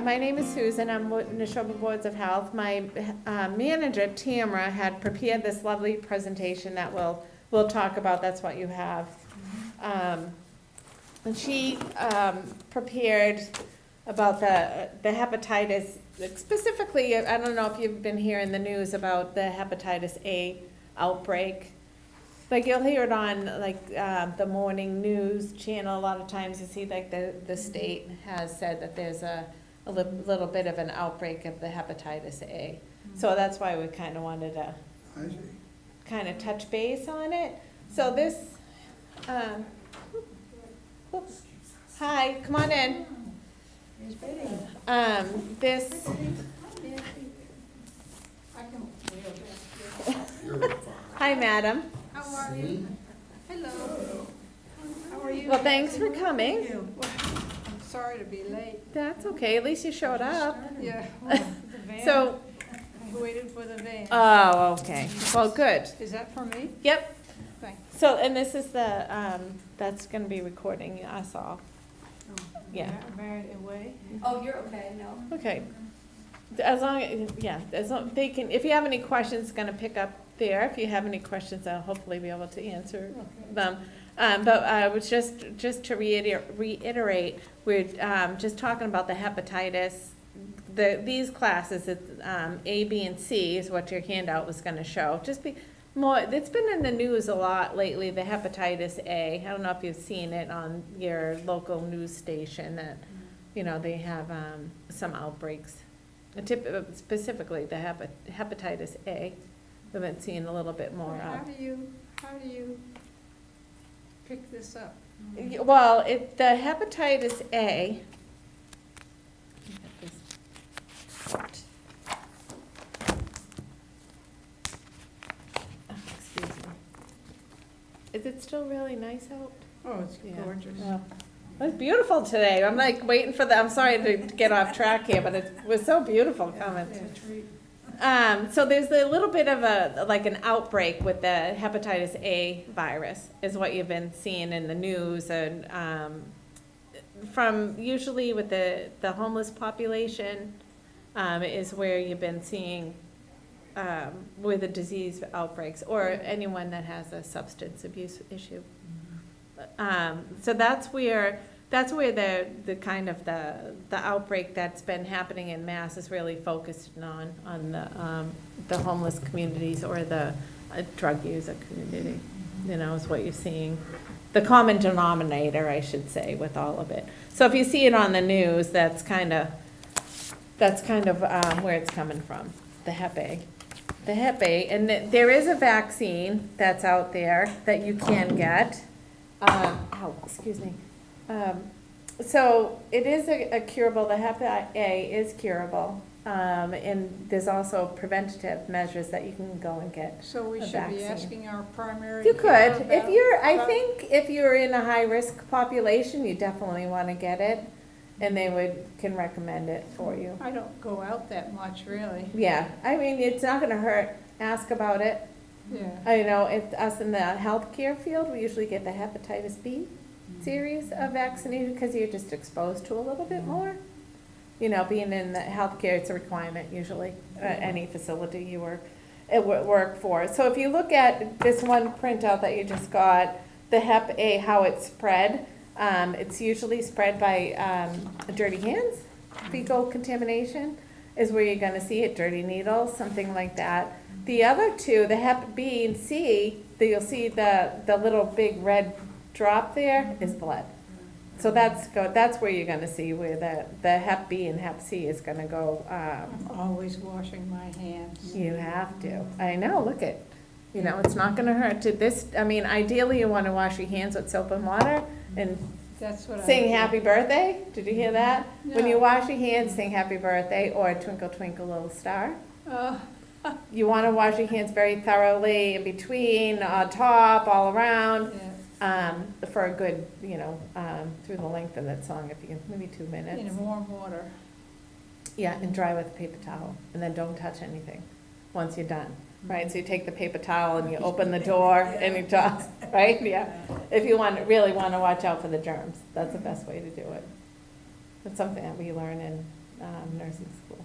my name is Susan. I'm with Neshoba Boards of Health. My manager, Tamara, had prepared this lovely presentation that we'll talk about. That's what you have. And she prepared about the hepatitis, specifically, I don't know if you've been hearing the news about the hepatitis A outbreak. Like you'll hear it on like the morning news channel. A lot of times you see like the state has said that there's a little bit of an outbreak of the hepatitis A. So that's why we kind of wanted to kind of touch base on it. So this, hi, come on in. This. Hi, madam. How are you? Hello. How are you? Well, thanks for coming. I'm sorry to be late. That's okay. At least you showed up. Yeah. Well, the van. So, I waited for the van. oh, okay. Well, good. Is that for me? Yep. Thanks. So, and this is the, that's going to be recording us all. Yeah. Married away. Oh, you're okay, no? Okay. As long, yeah, as long, they can, if you have any questions, it's gonna pick up there. If you have any questions, I'll hopefully be able to answer them. But I was just to reiterate, we're just talking about the hepatitis. These classes, it's A, B, and C is what your handout was gonna show. Just be more, it's been in the news a lot lately, the hepatitis A. I don't know if you've seen it on your local news station that, you know, they have some outbreaks. Specifically the hepatitis A, we've been seeing a little bit more How of. do you pick this up? Well, the hepatitis A. Oh, excuse me. Is it still really nice out? Oh, it's Yeah. gorgeous. Well, it's beautiful today. I'm like waiting for I'm sorry to get off track here, but it was so beautiful coming. Yeah, treat. So there's a little bit of an outbreak with the hepatitis A virus is what you've been seeing in the news, and from usually with the homeless population is where you've been seeing where the disease outbreaks, or anyone that has a substance abuse issue. So that's where the kind of the outbreak that's been happening in mass is really focused on the homeless communities or the drug user community, you know, is what you're seeing. The common denominator, I should say, with all of it. So if you see it on the news, that's kind of where it's coming from, the Hep A. The Hep A, and there is a vaccine that's out there that you can get. Excuse me. So it is a curable, the Hep A is curable, and there's also preventative measures that you can go and get. So we a should vaccine. be asking our primary. You could, care if about- you're, I about- think if you're in a high-risk population, you definitely want to get it, and they can recommend it for you. I don't go out that much, really. Yeah, I mean, it's not gonna hurt, ask about it. Yeah. I know, us in the healthcare field, we usually get the hepatitis B series of vaccination because you're just exposed to a little bit more. You know, being in the healthcare, it's a requirement usually, any facility you work for. So if you look at this one printout that you just got, the Hep A, how it's spread, it's usually spread by dirty hands, fecal contamination is where you're gonna see it, dirty needles, something like that. The other two, the Hep B and C, you'll see the little big red drop there is blood. So that's where you're gonna see where the Hep B and Hep C is gonna go. I'm always washing my hands. You have to. I know, look it. You know, it's not gonna hurt to this, I mean, ideally you wanna wash your hands with soap and water and That's what I sing do. happy birthday. Did you hear that? When you No. wash your hands, sing happy birthday or twinkle twinkle little star. Oh, You want to wash your hands very thoroughly in between, on top, all around, yeah. for a good, you know, through the length of that song, if you can, maybe 2 minutes. In warm water. Yeah, and dry with a paper towel, and then don't touch anything once you're done, right? So you take the paper towel and you open the door and you toss, right? Yeah. If you really want to watch out for the germs, that's the best way to do it. It's something that we learn in nursing school,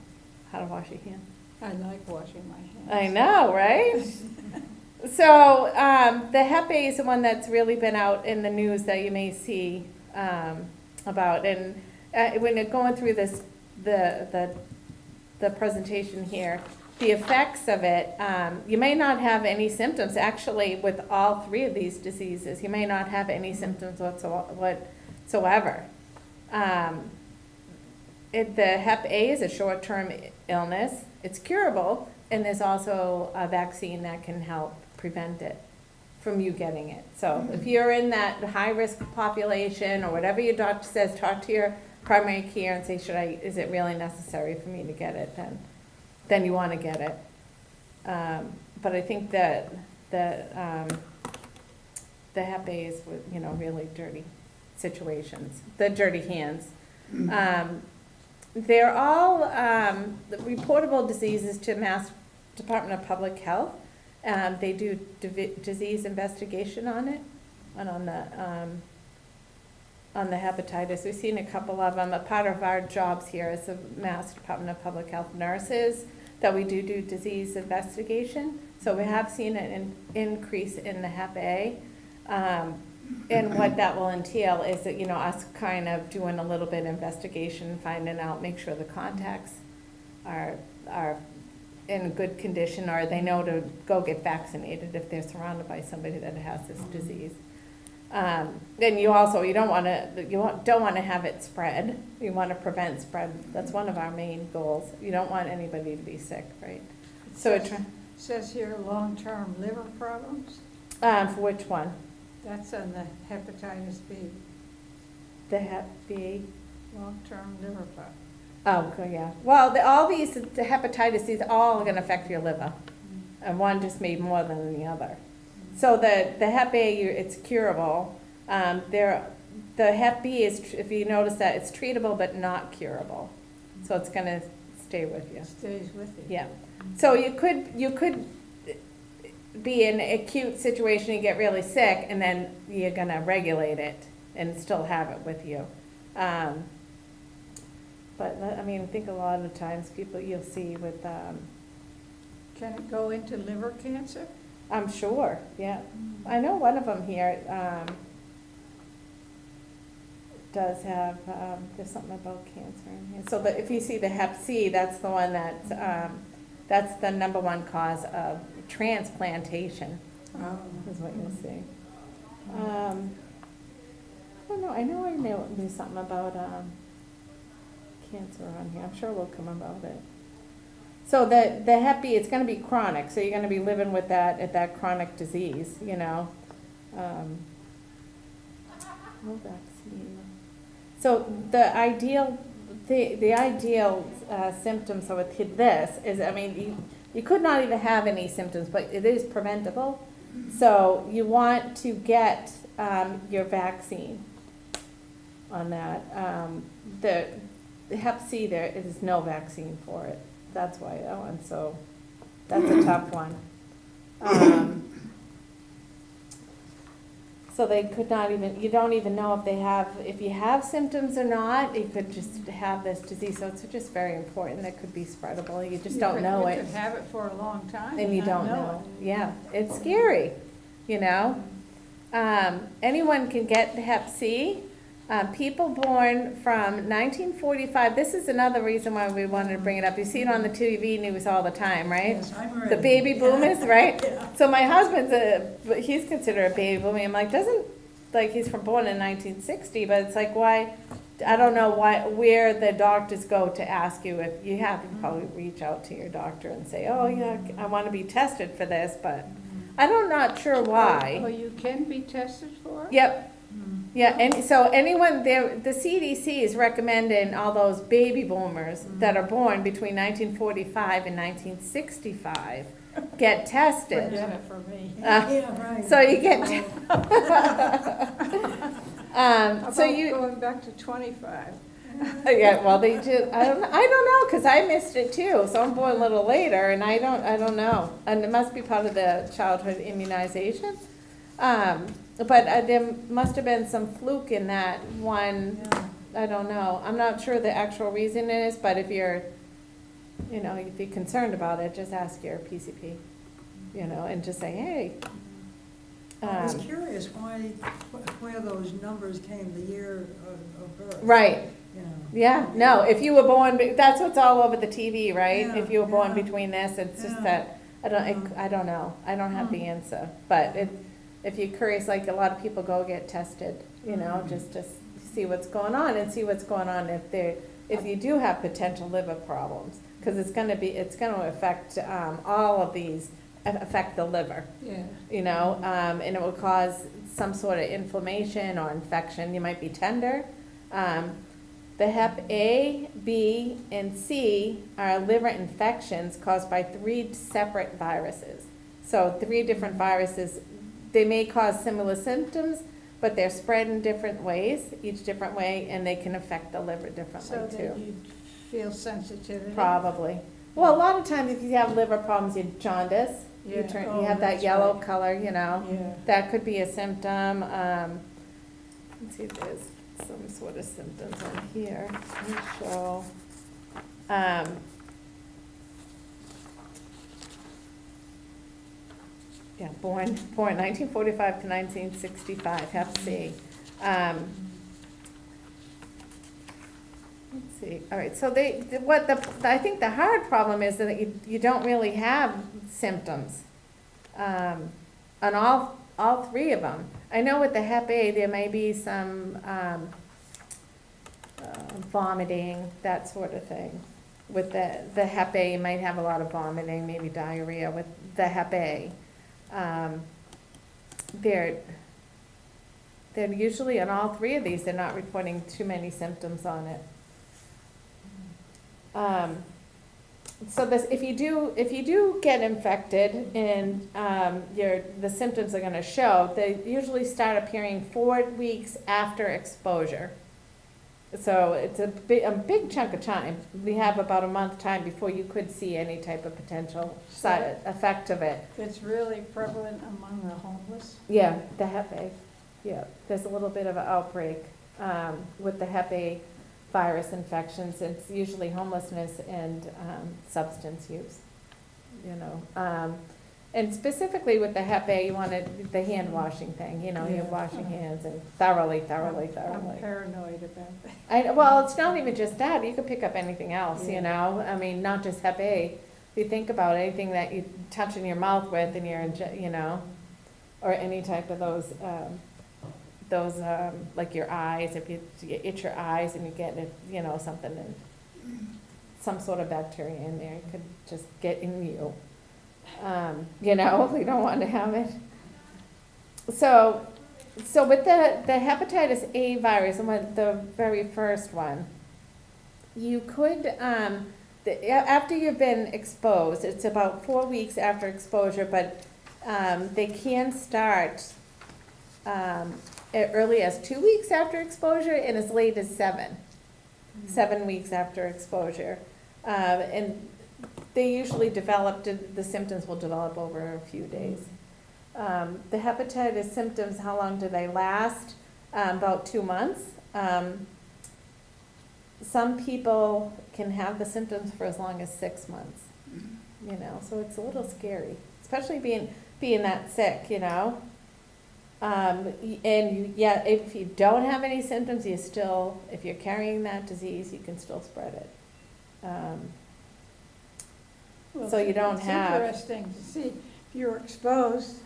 how to wash your hands. I like washing my hands. I know, right? So, the Hep A is the one that's really been out in the news that you may see, about, and, when you're going through this, the presentation here, the effects of it, you may not have any symptoms, actually, with all three of these diseases, you may not have any symptoms whatsoever. The Hep A is a short-term illness, it's curable, and there's also a vaccine that can help prevent it from you getting it. So if you're in that high-risk population, or whatever your doctor says, talk to your primary care and say, is it really necessary for me to get it, then you want to get it. But I think that the Hep A is, really dirty situations, the dirty hands. They're all reportable diseases to Mass Department of Public Health. They do disease investigation on it, and on the hepatitis. We've seen a couple of them. A part of our jobs here as the Mass Department of Public Health nurses, that we do disease investigation. So we have seen an increase in the Hep A. And what that will entail is that, us kind of doing a little bit of investigation, finding out, make sure the contacts are in good condition, or they know to go get vaccinated if they're surrounded by somebody that has this disease. Then you don't want to have it spread. You want to prevent spread. That's one of our main goals. You don't want anybody to be sick, right? Says here long-term liver problems. For which one? That's on the hepatitis B, The Hep B. long-term liver problem. Oh, okay, yeah. Well, all these, the hepatitis, these all are going to affect your liver, and one just may more than the other. So the Hep A, it's curable. The Hep B is, if you notice that, it's treatable but not curable. So it's going to stay with you. Stays with you. Yeah. So you could be in an acute situation, you get really sick, and then you're going to regulate it and still have it with you. But, I think a lot of the times people you'll see with, Can it go into liver cancer? I'm sure, yeah. I know one of them here does have, there's something about cancer in here. So if you see the Hep C, that's the one that's the number one cause of transplantation, is what you'll see. I don't know, I knew something about cancer on here. I'm sure we'll come about it. So the Hep B, it's going to be chronic, so you're going to be living with that chronic disease, No vaccine. So the ideal symptoms with this is, you could not even have any symptoms, but it is preventable. So you want to get your vaccine on that. The Hep C, there is no vaccine for it. That's why that one, so that's a tough one. So they could not even, you don't even know if you have symptoms or not, you could just have this disease. So it's just very important. That could be spreadable. You just don't know it. You could have it for a long time. And you not don't know. Yeah, it's scary, Anyone can get the Hep C. People born from 1945, this is another reason why we wanted to bring it up. You see it on the TV news all the time, right? Yes, I'm ready. The baby boomers, right? Yeah. So my husband's he's considered a baby boomer. I'm like, he's born in 1960, but it's like, why, I don't know where the doctors go to ask you if you have to probably reach out to your doctor and say, oh yeah, I want to be tested for this, but I'm not sure why. Oh, you can be tested for it? Yep. Yeah, and so anyone there, the CDC is recommending all those baby boomers that are born between 1945 and 1965 get tested. Forget it for me. Yeah, right. So you get. How So about you. going back to 25? Yeah, well, they do. I don't know, because I missed it too. So I'm born a little later, and I don't know. And it must be part of the childhood immunization. But there must have been some fluke in that one I don't know. I'm not sure the actual reason is, but if you're concerned about it, just ask your PCP, and just say, hey. I was curious where those numbers came, the year of birth. Right. You know. Yeah, no, if you were born, that's what's all over the TV, right? Yeah, If you were born yeah. between this, it's just Yeah. that, I don't know. I don't have the answer. But if you're curious, like a lot of people go get tested, just to see what's going on and see what's going on if you do have potential liver problems. Because it's gonna affect, all of these, affect the liver. Yeah. And it will cause some sort of inflammation or infection. You might be tender. The Hep A, B, and C are liver infections caused by 3 separate viruses. So 3 different viruses, they may cause similar symptoms, but they're spread in different ways, each different way, and they can affect the liver differently So too. that you'd feel sensitivity? Probably. Well, a lot of times if you have liver problems, you jaundice. You Yeah. turn, Oh, you have that that's yellow right. color, Yeah. That could be a symptom. Let's see if there's some sort of symptoms on here. Let me show. Yeah, born 1945 to 1965, Hep C. Let's see, all right, so I think the hard problem is that you don't really have symptoms on all 3 of them. I know with the Hep A, there may be some vomiting, that sort of thing. With the Hep A, you might have a lot of vomiting, maybe diarrhea with the Hep A. They're usually, on all 3 of these, they're not reporting too many symptoms on it. So if you do get infected and the symptoms are going to show, they usually start appearing 4 weeks after exposure. So it's a big chunk of time. We have about a month time before you could see any type of potential side effect of it. It's really prevalent among the homeless? Yeah, the Hep A. Yeah, there's a little bit of an outbreak with the Hep A virus infections. It's usually homelessness and substance use, And specifically with the Hep A, you wanted the hand washing thing, you're washing hands and thoroughly. I'm paranoid about that. Well, it's not even just that. You could pick up anything else, Yeah. I mean, not just Hep A. If you think about anything that you touch in your mouth with and you're, or any type of those, like your eyes, if you itch your eyes and you get something, some sort of bacteria in there, it could just get in you. You don't want to have it. So with the hepatitis A virus, and the very first one, you could, after you've been exposed, it's about 4 weeks after exposure, but they can start as early as 2 weeks after exposure and as late as 7 weeks after exposure. And they usually the symptoms will develop over a few days. The hepatitis symptoms, how long do they last? About 2 months. Some people can have the symptoms for as long as 6 months, so it's a little scary, especially being that sick, if you don't have any symptoms, if you're carrying that disease, you can still spread it. Well, So you don't have- It's interesting to see if you're exposed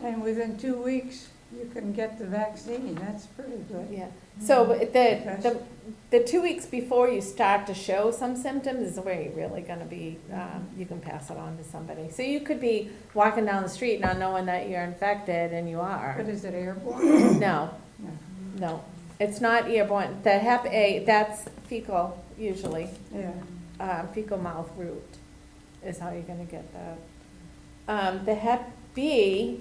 and within 2 weeks you can get the vaccine. That's pretty good. Yeah, so the 2 weeks before you start to show some symptoms is where you're really gonna be, you can pass it on to somebody. So you could be walking down the street not knowing that you're infected, and you are. But is it airborne? No, no, it's not airborne. The Hep A, that's fecal usually, Yeah. fecal mouth route is how you're gonna get that. The Hep B,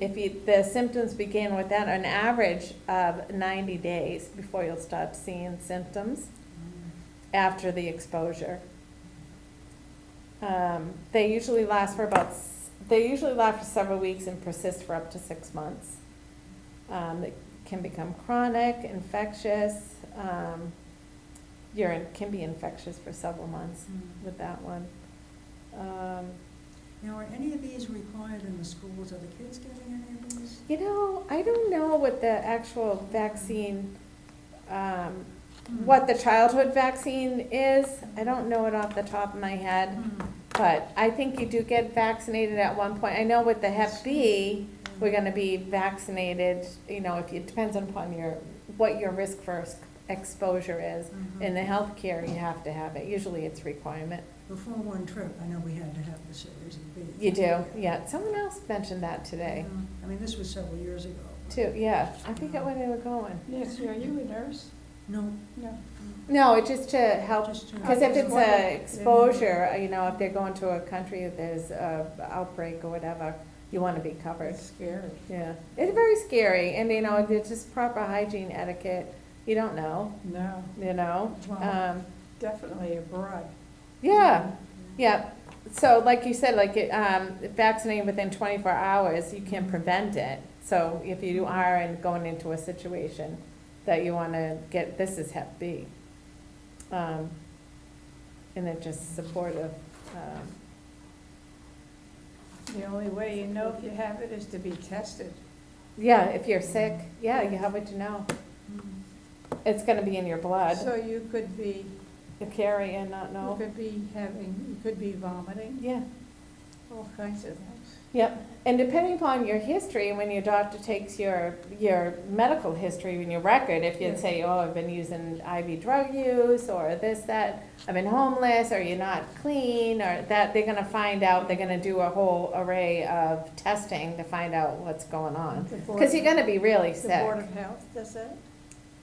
the symptoms begin with that, an average of 90 days before you'll start seeing symptoms after the exposure. They usually last for several weeks and persist for up to 6 months. It can become chronic, infectious, can be infectious for several months with that one. Now, are any of these required in the schools? Are the kids getting any of these? You know, I don't know what the actual vaccine, what the childhood vaccine is. I don't know it off the top of my head, but I think you do get vaccinated at one point. I know with the Hep B, we're gonna be vaccinated, you know, if it depends upon what your risk for exposure is. In the healthcare, you have to have it. Usually it's requirement. Before one trip, I know we had to have the series of B. You do, yeah. Someone else mentioned that today, I mean, this was several years ago. too. Yeah, I forget where they were going. Nancy, are you a nurse? No. No. No, it's just to help, Just to- because if it's Yeah. a exposure, you know, if they're going to a country that there's a outbreak or whatever, you want to be covered. It's scary. Yeah, it's very scary, and you know, it's just proper hygiene etiquette. You don't know, No, you know. Wow. definitely abroad. Yeah, yeah. So like you said, like vaccinating within 24 hours, you can prevent it. So if you are going into a situation that you want to get, this is Hep B. And it's just supportive. The only way you know if you have it is to be tested. Yeah, if you're sick, yeah, you have what you know. It's gonna be in your blood. So you could be, You carry and not you know. could be you could be vomiting, Yeah, all kinds of things. yep. And depending upon your history, when your doctor takes your medical history and your record, if you'd Yeah. say, oh, I've been using IV drug use, or this, that, I've been homeless, or you're not clean, or that, they're gonna find out, they're gonna do a whole array of testing to find out what's going on. The Board- Because you're gonna be really The Board sick. of Health does that?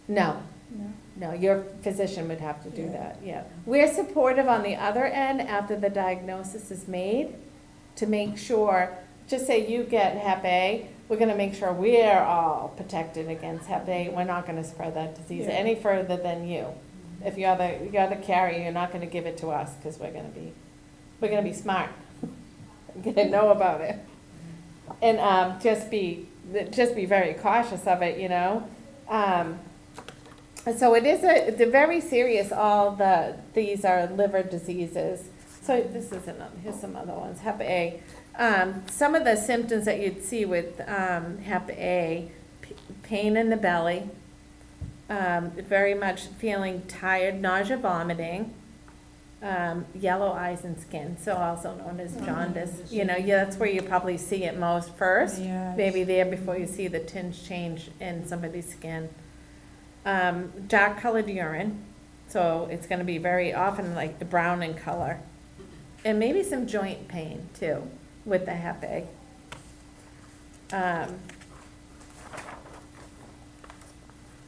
No, No. no, your physician would have to do Yeah. that, yeah. We're supportive on the other end after the diagnosis is made to make sure, just say you get Hep A, we're gonna make sure we're all protected against Hep A. We're not gonna spread that disease Yeah. any further than you. If you're the carrier, you're not gonna give it to us, because we're gonna be smart. Gonna know about it. And, just be very cautious of it, you know? So it's a very serious, these are liver diseases. So this isn't, here's some other ones, Hep A. Some of the symptoms that you'd see with Hep A, pain in the belly, very much feeling tired, nausea, vomiting, yellow eyes and skin, so also known as jaundice. You know, yeah, that's where you probably see it most first, Yeah, maybe there before you see the tinge change in somebody's skin. Dark colored urine, so it's gonna be very often like the brown in color. And maybe some joint pain too, with the Hep A.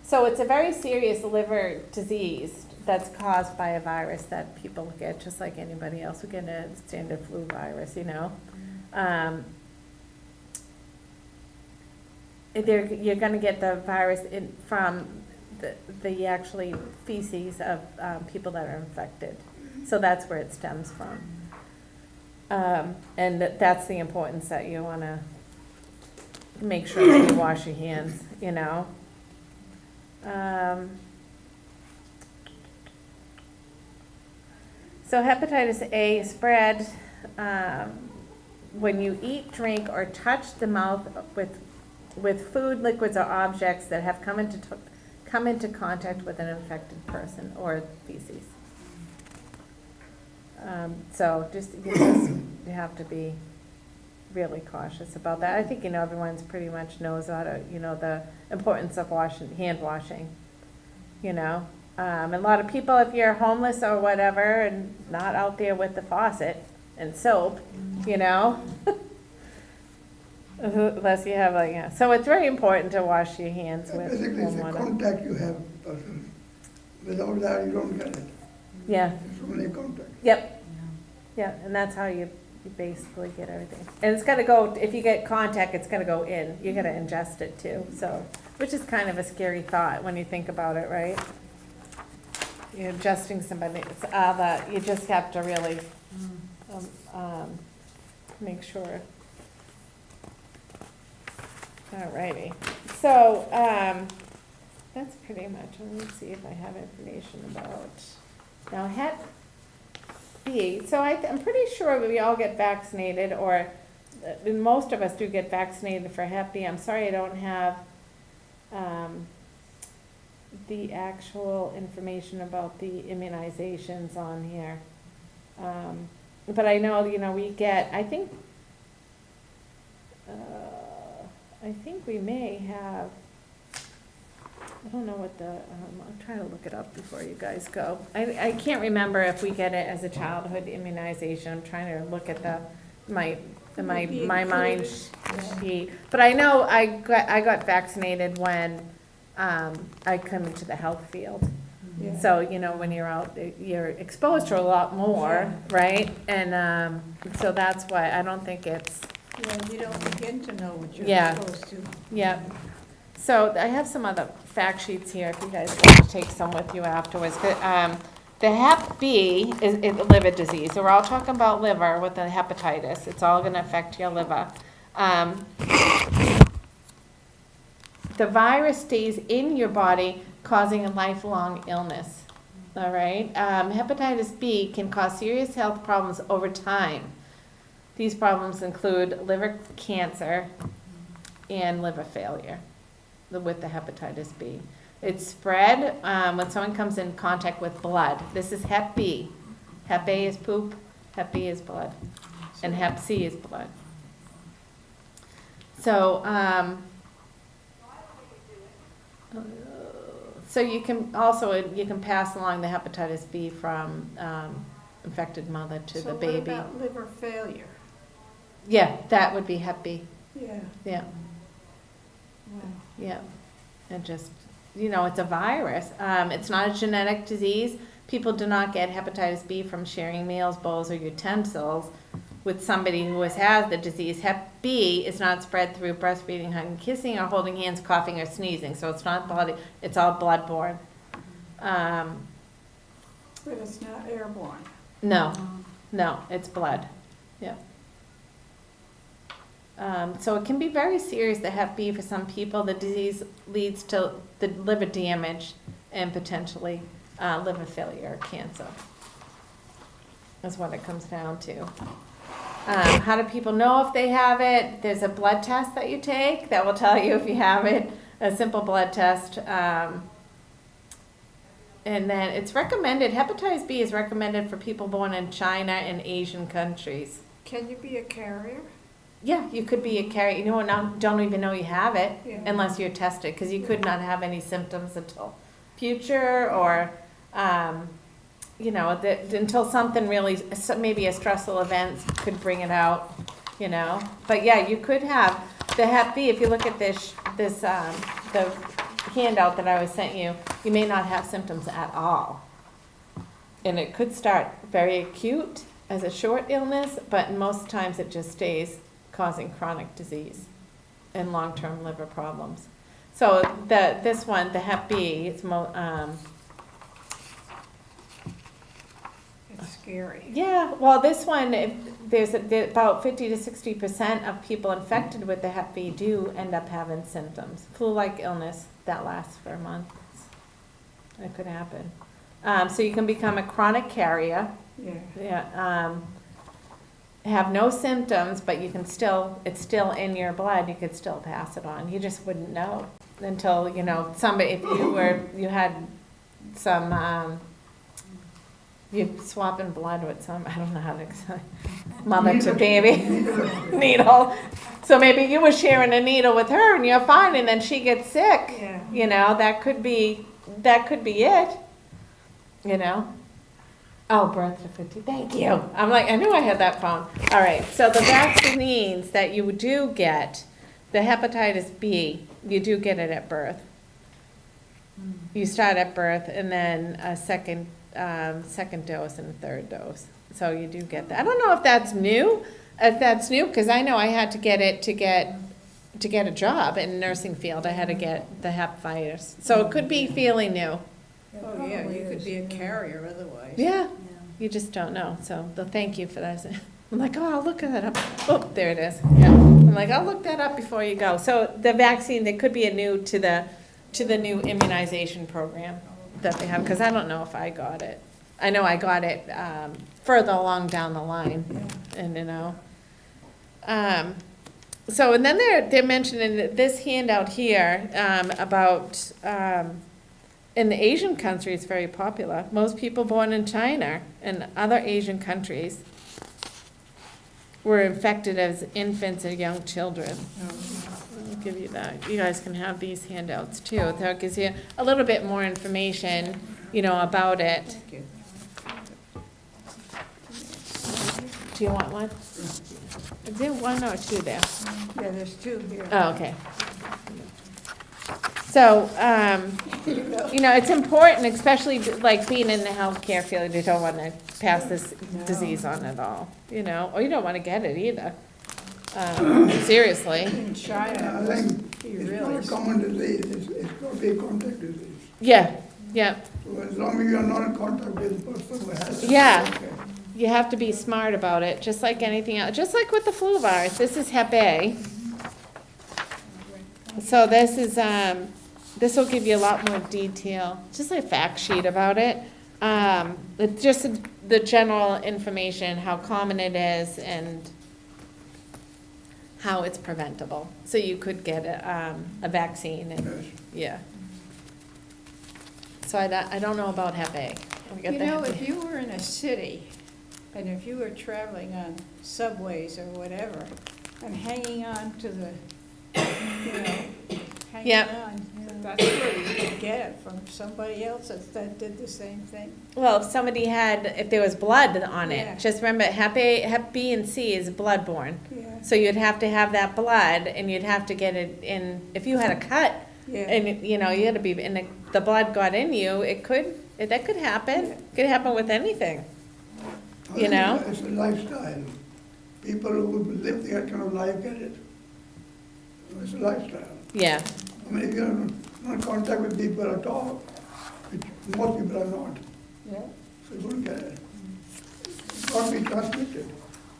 So it's a very serious liver disease that's caused by a virus that people get, just like anybody else who get a standard flu virus, you know? You're gonna get the virus from the actually feces of people that are infected. So that's where it stems from. And that's the importance that you wanna make sure that you wash your hands, you know? So hepatitis A spread when you eat, drink, or touch the mouth with food, liquids, or objects that have come into contact with an infected person or feces. So you have to be really cautious about that. I think, you know, everyone's pretty much knows how to, you know, the importance of hand washing, you know. And a lot of people, if you're homeless or whatever and not out there with the faucet and soap, you know, unless you have like, yeah. So it's very important to wash your hands with Basically, it's warm a water. contact you have person. Without that, you don't get it. Yeah, There's so many contacts. yep, yeah, and that's how you basically get everything. And it's gotta go, if you get contact, it's gonna go in. You gotta ingest it too, so, which is kind of a scary thought when you think about it, right? You're ingesting somebody, it's all that, you just have to really, make sure. Alrighty, so, that's pretty much, let me see if I have information about Now, Hep B, so I'm pretty sure we all get vaccinated, or most of us do get vaccinated for Hep B. I'm sorry I don't have the actual information about the immunizations on here. But I know, we get, I think we may have, I don't know what the, I'm trying to look it up before you guys go. I can't remember if we get it as a childhood immunization. I'm trying to look at my mind sheet. But I know I got vaccinated when I come into the health field. Yeah. So, when you're out, you're exposed to a lot more, right? And so that's why I don't think it's, Yeah, you don't begin to know what you're Yeah. supposed to. yeah. So I have some other fact sheets here if you guys want to take some with you afterwards. The Hep B is a liver disease. So we're all talking about liver with the hepatitis. It's all going to affect your liver. The virus stays in your body, causing a lifelong illness. All right? Hepatitis B can cause serious health problems over time. These problems include liver cancer and liver failure with the hepatitis B. It's spread when someone comes in contact with blood. This is Hep B. Hep A is poop, Hep B is blood, and Hep C is blood. So, so you can pass along the hepatitis B from infected mother to the baby. So what about liver failure? Yeah, that would be Hep B. Yeah. Yeah, Wow. yeah. And just, it's a virus. It's not a genetic disease. People do not get hepatitis B from sharing meals, bowls, or utensils with somebody who has had the disease. Hep B is not spread through breastfeeding, hugging, kissing, or holding hands, coughing, or sneezing. So it's not blood. It's all bloodborne. But it's not airborne. No, it's blood. Yeah. So it can be very serious, the Hep B, for some people. The disease leads to the liver damage and potentially liver failure or cancer. That's what it comes down to. How do people know if they have it? There's a blood test that you take that will tell you if you have it, a simple blood test. And then it's recommended, hepatitis B is recommended for people born in China and Asian countries. Can you be a carrier? Yeah, you could be a carrier. Don't even know you have it Yeah. unless you're tested, because you could not have any symptoms until future, or until something really, maybe a stressful event could bring it out. But yeah, you could have the Hep B. If you look at the handout that I was sent you, you may not have symptoms at all, and it could start very acute as a short illness, but most times it just stays, causing chronic disease and long-term liver problems. So this one, the Hep B, it's It's scary. yeah. Well, this one, there's about 50 to 60% of people infected with the Hep B do end up having symptoms, flu-like illness that lasts for months. It could happen. So you can become a chronic carrier. Yeah. Yeah. Have no symptoms, but it's still in your blood. You could still pass it on. You just wouldn't know until, somebody, if you had some, you swapping blood with some, I don't know how to explain, mother to baby needle. So maybe you were sharing a needle with her and you're fine, and then she gets sick. Yeah. That could be it. Oh, birth to 50. Thank you. I'm like, I knew I had that phone. All right. So the vaccines that you do get, the hepatitis B, you do get it at birth. You start at birth, and then a second dose and a third dose. So you do get that. I don't know if that's new. Because I know I had to get it to get a job in the nursing field. I had to get the Hep virus. So it could be fairly new. Oh, yeah, you could be a carrier otherwise. Yeah. You just don't know. So thank you for that. I'm like, oh, I'll look that up. Oh, there it is. Yeah. I'm like, I'll look that up before you go. So the vaccine, there could be a new to the new immunization program that they have, because I don't know if I got it. I know I got it, further along down the line, and, so, and then they're mentioning this handout here, about, in the Asian countries, very popular. Most people born in China and other Asian countries were infected as infants and young children. I'll give you that. You guys can have these handouts too. That gives you a little bit more information, about it. Thank you. Do you want one? Is there one or two there? Yeah, there's two here. Oh, okay. So, it's important, especially like being in the healthcare field, you don't want to pass this disease on at all, or you don't want to get it either. Seriously. In China, I think he it's really not a common disease, it's got to be a contact disease. Yeah. So as long as you're not in contact with the person who has it. Yeah. it's okay. You have to be smart about it, just like anything else, just like with the flu virus. This is Hep A. So this will give you a lot more detail, just like a fact sheet about it. It's just the general information, how common it is, and how it's preventable. So you could get a vaccine, and, yeah. So I don't know about Hep A. We got the Hep A. if you were in a city, and if you were traveling on subways or whatever, and hanging on to the, hanging Yep. on, that's where you could get it from somebody else that did the same thing. Well, if there was blood on it, Yeah. just remember Hep B and C is bloodborne. Yeah, So you'd have to have that blood, and you'd have to get it in, if you had a cut, yeah. and, you had to be, and the blood got in you, that could happen. It could happen with anything. I think it's a lifestyle. People who live that kind of life get it. It's a lifestyle. Yeah, I mean, if you're not in contact with people at all, which most people are not, Yeah. so you wouldn't get it. It can't be transmitted.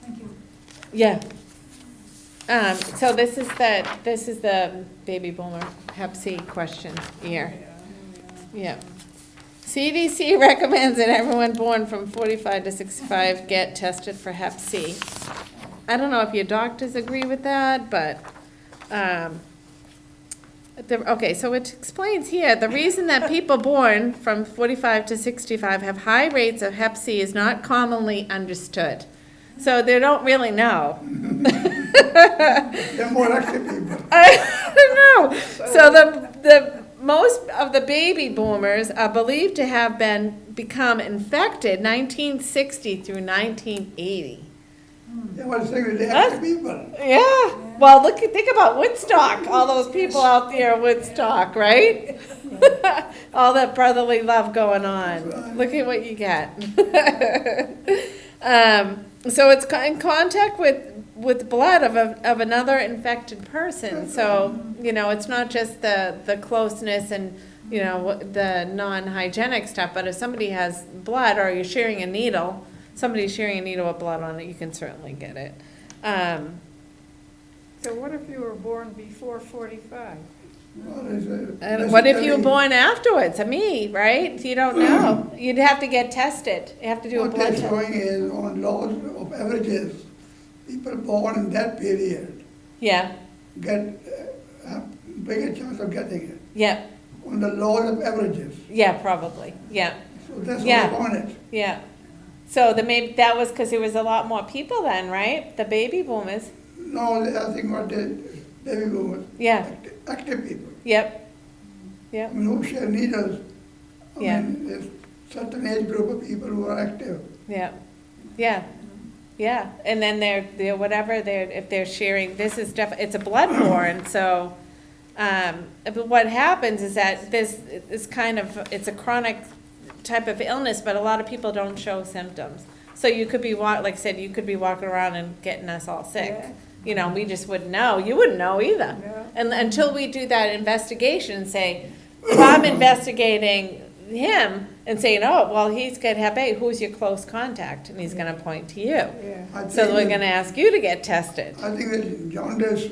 Thank you. yeah. So this is the baby boomer Hep C question here. Yeah. CDC recommends that everyone born from 45 to 65 get tested for Hep C. I don't know if your doctors agree with that, but, okay, so it explains here, the reason that people born from 45 to 65 have high rates of Hep C is not commonly understood. So they don't really know. They're more active people. I don't know. So the most of the baby boomers are believed to have become infected 1960 through 1980. They were saying they're active people. Yeah. Well, think about Woodstock. All those people out there at Woodstock, right? All that brotherly love going on. Look at what you get. So it's in contact with blood of another infected person. So, it's not just the closeness and, the non-hygienic stuff, but if somebody has blood or you're sharing a needle, somebody's sharing a needle with blood on it, you can certainly get it. So what if you were born before 45? And what if you were born afterwards? Me, right? You don't know. You'd have to get tested. You have to do a What blood they're test. showing is on laws of averages, people born in that period Yeah, get bigger chance of getting it. yeah, On the laws of averages. yeah, probably, yeah, So that's Yeah. what's on it. yeah. So that was because there was a lot more people then, right? The baby boomers. No, I think what the baby boomers, Yeah, active people. yep, I yep, mean, who share needles. I Yeah. mean, there's certain age group of people who are active. yep, yeah, yeah. And then if they're sharing, it's a bloodborne, so, but what happens is that this is it's a chronic type of illness, but a lot of people don't show symptoms. So you could be like I said, you could be walking around and getting us all sick. Yeah. We just wouldn't know. You wouldn't know either. Yeah. And until we do that investigation and say, if I'm investigating him and saying, oh, well, he's got Hep A, who's your close contact? And he's gonna point to you. Yeah. I So think we're that- gonna ask you to get tested. I think that jaundice,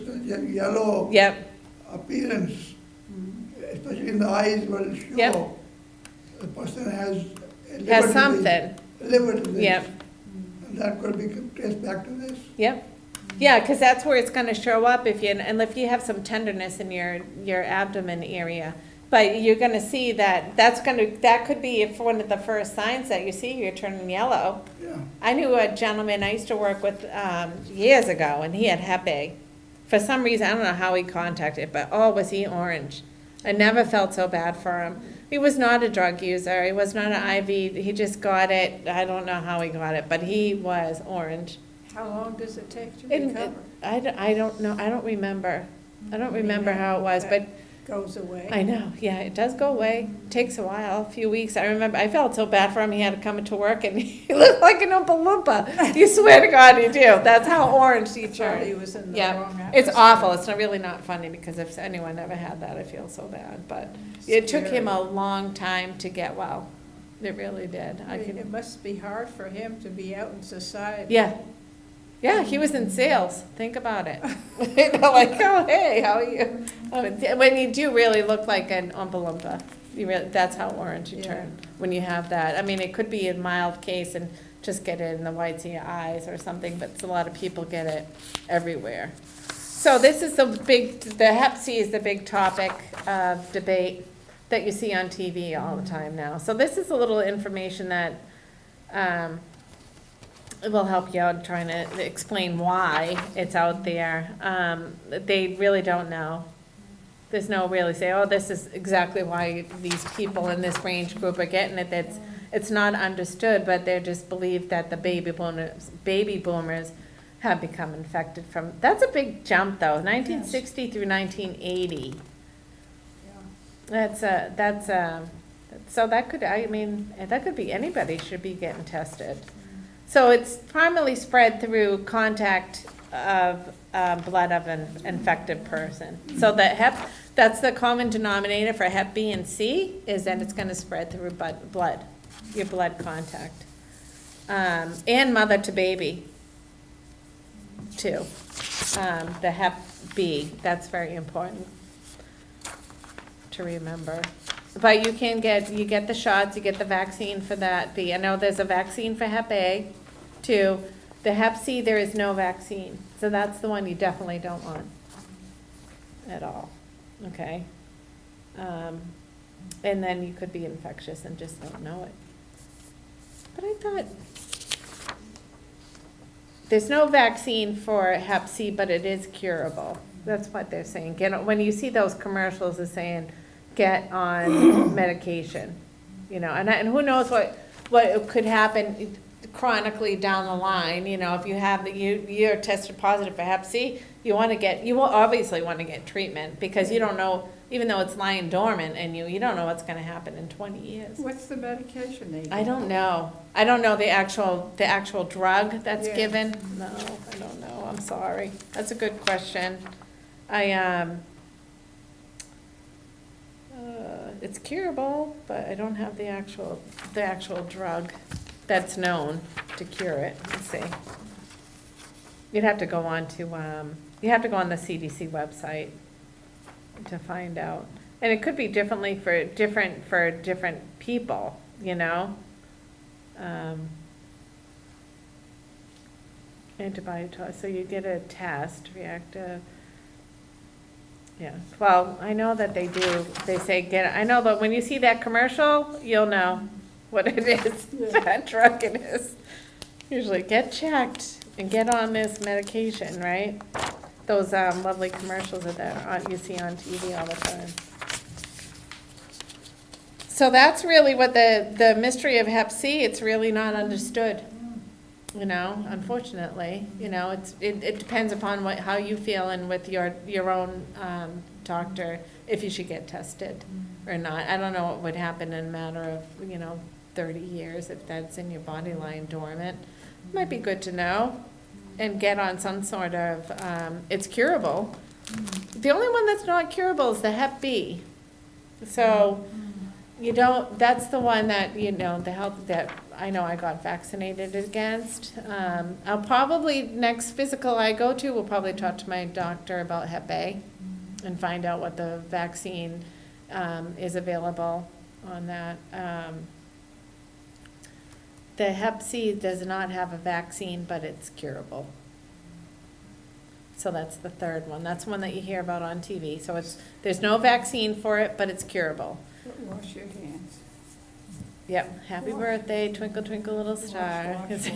yellow Yep, appearance, especially in the eyes, will show Yep. the person has liver has disease, something. Liver disease. Yep. And that could be traced back to this. Yep. Yeah, because that's where it's going to show up and if you have some tenderness in your abdomen area. But you're going to see that that could be if one of the first signs that you see, you're turning yellow. Yeah. I knew a gentleman I used to work with years ago, and he had Hep A. For some reason, I don't know how he contacted, but was he orange? I never felt so bad for him. He was not a drug user. He was not an IV. He just got it. I don't know how he got it, but he was orange. How long does it take to And recover? I don't know. I don't remember. I don't remember how it was, but Goes away. I know. Yeah, it does go away. Takes a while, a few weeks. I remember I felt so bad for him. He had to come into work, and he looked like an Oompa Loompa. You swear to God, you do. That's how orange he Sorry, he turned. was in the Yeah, wrong it's atmosphere. awful. It's not really not funny because if anyone ever had that, I feel so bad. But it took him a long time to get well. It really did. I mean, it must be hard for him to be out in society. Yeah. Yeah, he was in sales. Think about it. Like, oh, hey, how are you? When you do really look like an Oompa Loompa, that's how orange you turn when you have that. I mean, it could be a mild case and just get it in the whites of your eyes or something, but a lot of people get it everywhere. So this is the Hep C is the big topic of debate that you see on TV all the time now. So this is a little information that it will help you out trying to explain why it's out there. They really don't know. There's no really say, oh, this is exactly why these people in this range group are getting it. It's not understood, but they just believe that the baby boomers have become infected from. That's a big jump, though. 1960 through 1980. So that could be anybody should be getting tested. So it's primarily spread through contact of blood of an infected person. So that's the common denominator for Hep B and C is that it's going to spread through blood, your blood contact, and mother to baby, too. The Hep B, that's very important to remember. But you get the shots, you get the vaccine for that. I know there's a vaccine for Hep A, too. The Hep C, there is no vaccine. So that's the one you definitely don't want at all, okay? And then you could be infectious and just don't know it. But I thought, there's no vaccine for Hep C, but it is curable. That's what they're saying. When you see those commercials, they're saying, get on medication, and who knows what could happen chronically down the line, if you have you're tested positive for Hep C, you will obviously want to get treatment because you don't know, even though it's lying dormant in you don't know what's going to happen in 20 years. What's the medication they give? I don't know the actual drug that's given. No, I don't know. I'm sorry. That's a good question. It's curable, but I don't have the actual drug that's known to cure it. Let's see. You'd have to go on to the CDC website to find out. And it could be differently for different people, Antibiotics, so you get a test, reactive. Yeah, well, I know that they do, they say I know that when you see that commercial, you'll know what it is, that drug it is. Usually get checked and get on this medication, right? Those lovely commercials that you see on TV all the time. So that's really what the mystery of Hep C, it's really not understood. Unfortunately, it depends upon how you feel and with your own doctor, if you should get tested or not. I don't know what would happen in a matter of, 30 years if that's in your body lying dormant. It might be good to know and get on some sort of, it's curable. The only one that's not curable is the Hep B. So that's the one that, the health that I know I got vaccinated against. I'll probably, next physical I go to, will probably talk to my doctor about Hep A and find out what the vaccine is available on that. The Hep C does not have a vaccine, but it's curable. So that's the third one. That's one that you hear about on TV. So there's no vaccine for it, but it's curable. But wash your hands. Yep. Happy birthday, twinkle twinkle little star. Wash.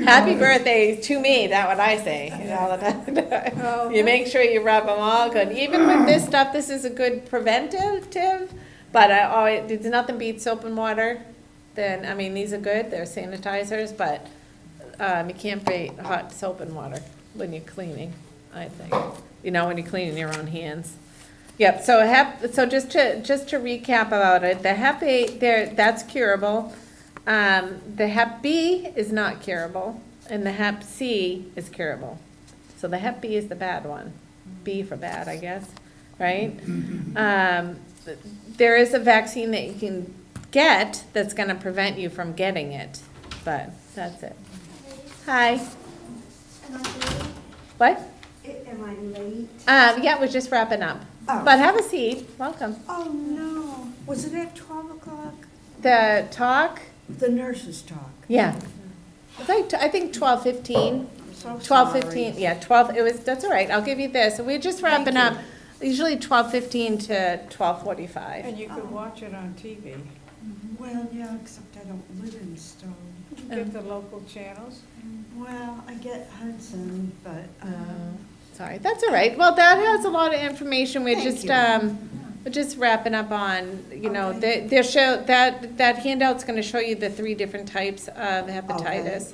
Happy birthday to me, that's what I say all the time. Oh, You make sure you rub them all good. Even with this stuff, this is a good preventative, but there's nothing beats soap and water. Then, I mean, these are good, they're sanitizers, but you can't beat hot soap and water when you're cleaning, I think. You know, when you're cleaning your own hands. Yep, so just to recap about it, the Hep A, that's curable. The Hep B is not curable, and the Hep C is curable. So the Hep B is the bad one. B for bad, I guess, right? There is a vaccine that you can get that's gonna prevent you from getting it, but that's it. Hi, Am I late? what? Am I late? Yeah, we're just wrapping up. Oh. But have a seat, welcome. Oh, no. Was it at 12 o'clock? The talk, The nurses' talk. yeah. It's like, I think 12:15. I'm so 12:15, sorry. yeah, 12, that's all right, I'll give you this. We're just wrapping Thank up, usually 12:15 to 12:45. And you could watch it on TV. Well, yeah, except I don't live in Stone. You can get the local channels. Well, I get Hudson, but, Sorry, that's all right. Well, that has a lot of information. We're Thank just, you. we're just wrapping up on, you know, Okay. they're that handout's gonna show you the 3 different types of hepatitis.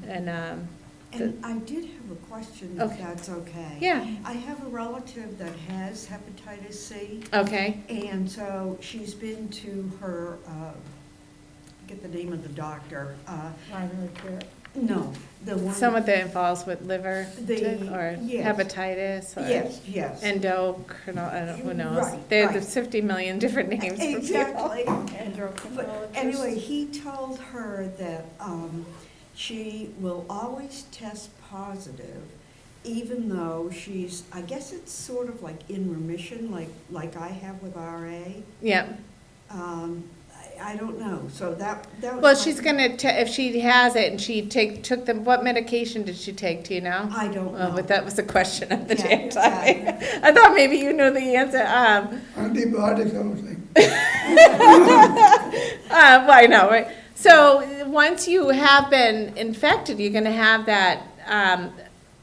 And, and I did have a question, if Okay. that's okay. yeah, I have a relative that has hepatitis C, okay, and so she's been to her, get the name of the doctor, Primary care. no, the one. some of that involves with liver or yes. hepatitis or Yes, yes. endocrino, I don't, who knows? Right, There's right. 50 million different names for people. Exactly. But Endocrinologist. anyway, he told her that she will always test positive, even though she's, I guess it's sort of like in remission, like I have with RA. Yeah, I don't know, so that was. well, she's gonna, if she has it and she took them, what medication did she take, do you know? I don't Oh, know. but that was the question of the Yeah, day. I thought maybe you knew the answer. Antibiotics, I was like, Well, I know, right? So once you have been infected, you're gonna have that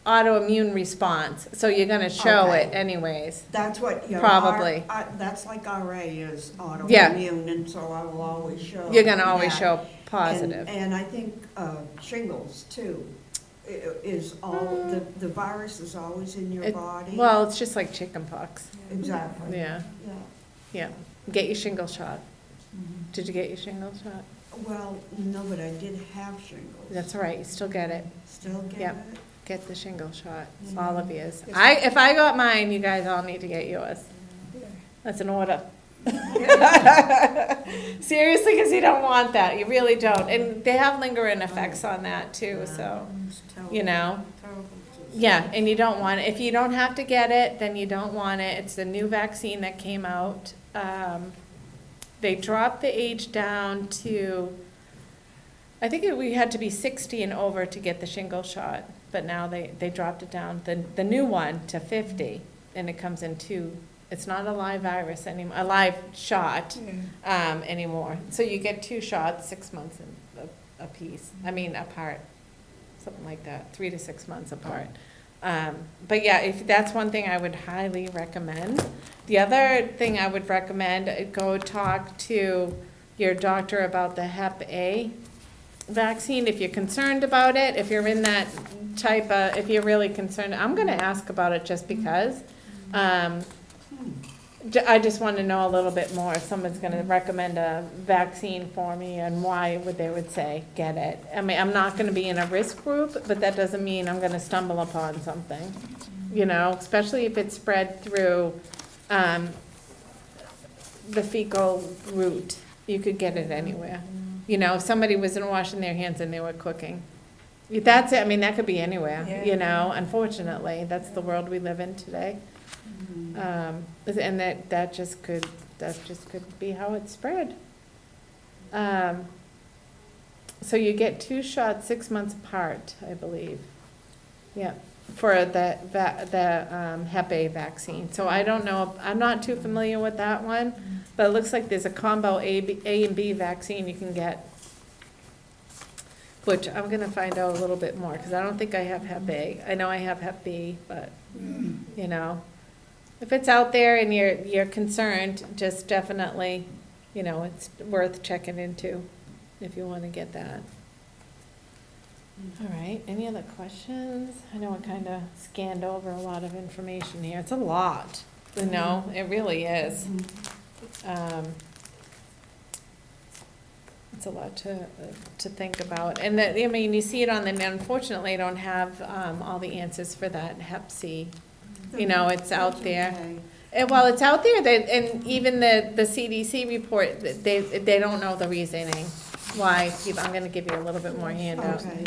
autoimmune response. So you're gonna show Okay. it anyways. That's what, you know. Probably. That's like RA is Yeah. autoimmune, and so I will always show. You're gonna always that. show positive. And I think shingles too, is all, the virus is always in your It- body. Well, it's just like chickenpox. Exactly. Yeah, Yeah. yeah. Get your shingle shot. Did you get your shingle shot? Well, no, but I did have shingles. That's all right, you still get it. Still get Yep. it? Get the shingle shot, Mm-hmm. all of yous. If I got mine, you guys all need to get yours. That's an order. Seriously, because you don't want that, you really don't. And they have lingering effects on that too, so, It's terrible. you know. Terrible. Yeah, and you don't want it. If you don't have to get it, then you don't want it. It's a new vaccine that came out. They dropped the age down to, I think we had to be 60 and over to get the shingle shot, but now they dropped it down, the new one, to 50, and it comes in 2. It's not a live virus anymore, a live shot anymore. So you get 2 shots, 6 months a piece. I mean, apart, something like that, 3 to 6 months apart. But yeah, if that's one thing I would highly recommend. The other thing I would recommend, go talk to your doctor about the Hep A vaccine if you're concerned about it, if you're in that type of, if you're really concerned. I'm gonna ask about it just because. I just want to know a little bit more if someone's gonna recommend a vaccine for me and why they would say, get it. I mean, I'm not gonna be in a risk group, but that doesn't mean I'm gonna stumble upon something, you know, especially if it's spread through, the fecal route. You could get it anywhere. You know, if somebody wasn't washing their hands and they were cooking. That's it, I mean, that could be anywhere, Yeah. you know, unfortunately, that's the world we live in today. And that just could be how it spread. So you get 2 shots 6 months apart, I believe. Yeah, for the Hep A vaccine. So I don't know, I'm not too familiar with that one, but it looks like there's a combo A and B vaccine you can get, which I'm gonna find out a little bit more, because I don't think I have Hep A. I know I have Hep B, but, you know, if it's out there and you're concerned, just definitely, you know, it's worth checking into if you want to get that. All right, any other questions? I know I kind of scanned over a lot of information here. It's a lot, you know, it really is. It's a lot to think about. And that, I mean, you see it on the, unfortunately, I don't have all the answers for that Hep C. You know, it's out there. And while it's out there, and even the CDC report, they don't know the reasoning why people, I'm gonna give you a little bit more handout. Okay.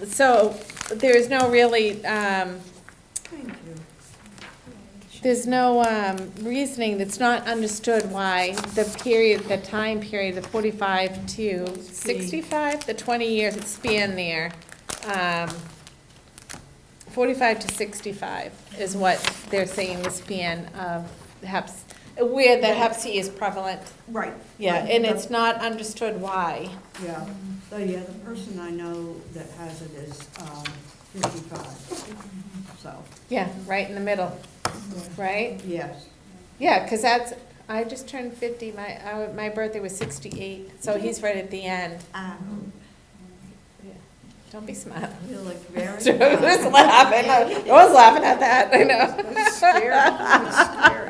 So there's no really, Thank you. there's no reasoning, that's not understood why the period, the time period, the 45 to 65, the 20 years span there, 45 to 65 is what they're saying the span of Hep, where the Hep C is prevalent. Right. Yeah, right. and it's not understood why. Yeah, the person I know that has it is 55, so, Yeah, right in the middle, right? yes. Yeah, because that's, I just turned 50, my birthday was 68, so he's right at the end. Yeah. Don't be smart. You look very. I was laughing, I was laughing at that, I know. It's scary, it's scary.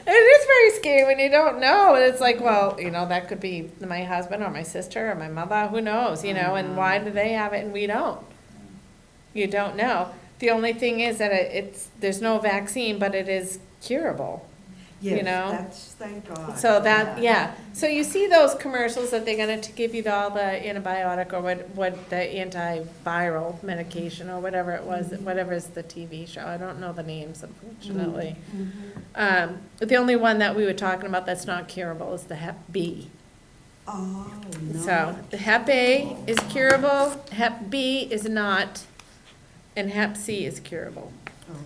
It is very scary when you don't know, and it's like, well, you know, that could be my husband or my sister or my mother, who knows, you know, and why do they have it and we don't? You don't know. The only thing is that there's no vaccine, but it is curable. Yes, you know? that's, thank God. So that, yeah, so you see those commercials that they're gonna give you all the antibiotic or what the antiviral medication or whatever it was, whatever's the TV show, I don't know the names unfortunately. The only one that we were talking about that's not curable is the Hep B. Oh, no. So, the Hep A is curable, Hep B is not, and Hep C is curable. Okay.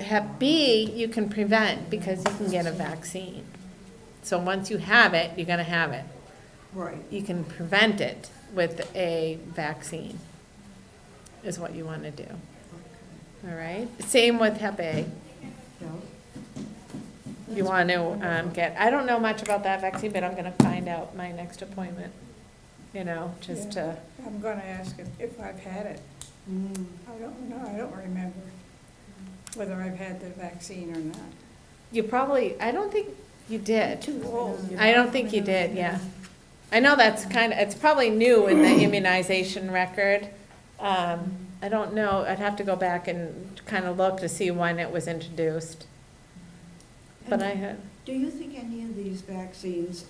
Hep B, you can prevent because you can get a vaccine. So once you have it, you're gonna have it. Right. You can prevent it with a vaccine, is what you wanna do, Okay. all right? Same with Hep A. Yeah. You want to get, I don't know much about that vaccine, but I'm gonna find out my next appointment, you know, just to, I'm gonna ask if I've had it. Mm. I don't know, I don't remember whether I've had the vaccine or not. you probably, I don't think you did. Too old. I don't think you did, yeah. I know that's kind of, it's probably new in the immunization record. I don't know, I'd have to go back and kind of look to see when it was introduced. But I had, Do you think any of these vaccines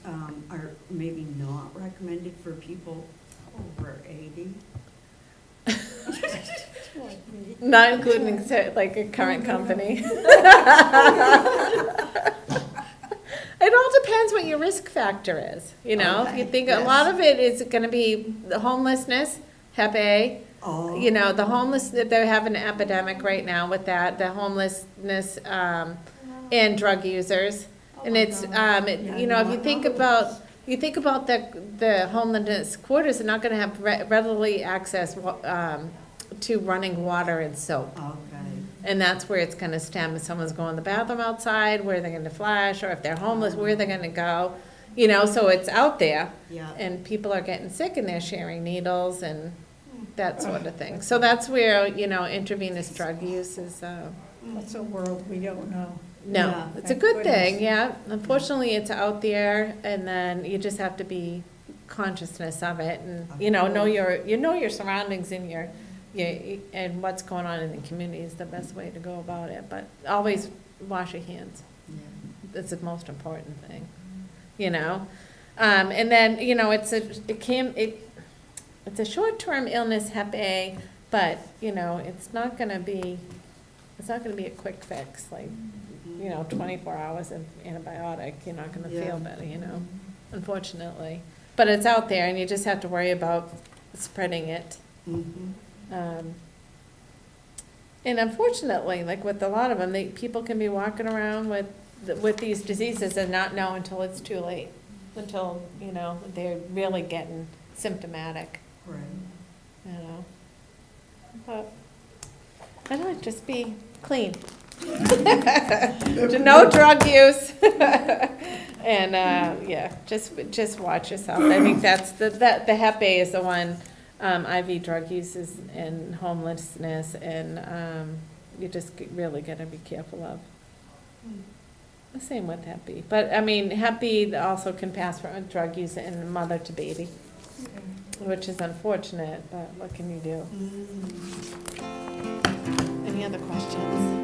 are maybe not recommended for people over 80? not including like a current company. It all depends what your risk factor is, you know? If you Okay, think, a yes. lot of it is gonna be the homelessness, Hep A, Oh. you know, the homeless, they have an epidemic right now with that, the homelessness, and drug users. And it's, you know, if you think about, the homelessness quarters are not gonna have readily access, to running water and soap. Okay. And that's where it's gonna stem, if someone's going to the bathroom outside, where they're gonna flash, or if they're homeless, where they're gonna go. You know, so it's out there, Yeah. and people are getting sick and they're sharing needles and that sort of thing. So that's where, you know, intravenous drug use is, It's a world we don't know. no, Yeah. it's a Thank good thing, goodness. yeah. Unfortunately, it's out there, and then you just have to be consciousness of it, and, you know your surroundings and and what's going on in the community is the best way to go about it, but always wash your hands. Yeah. That's the most important thing, you know? And then, you know, it's a short-term illness, Hep A, but, you know, it's not gonna be a quick fix, like, you know, 24 hours of antibiotic, you're not gonna Yeah. feel better, you know, unfortunately. but it's out there, and you just have to worry about spreading it. Mhm. And unfortunately, like with a lot of them, people can be walking around with these diseases and not know until it's too late, until, they're really getting symptomatic, Right. But, I don't know, just be clean. No drug use. And, just watch yourself. I think that's, the Hep A is the one, IV drug uses and homelessness, and, you just really gotta be careful of. The same with Hep B. But, I mean, Hep B also can pass from drug use and mother to baby, which is unfortunate, but what can you do? Mm. Any other questions?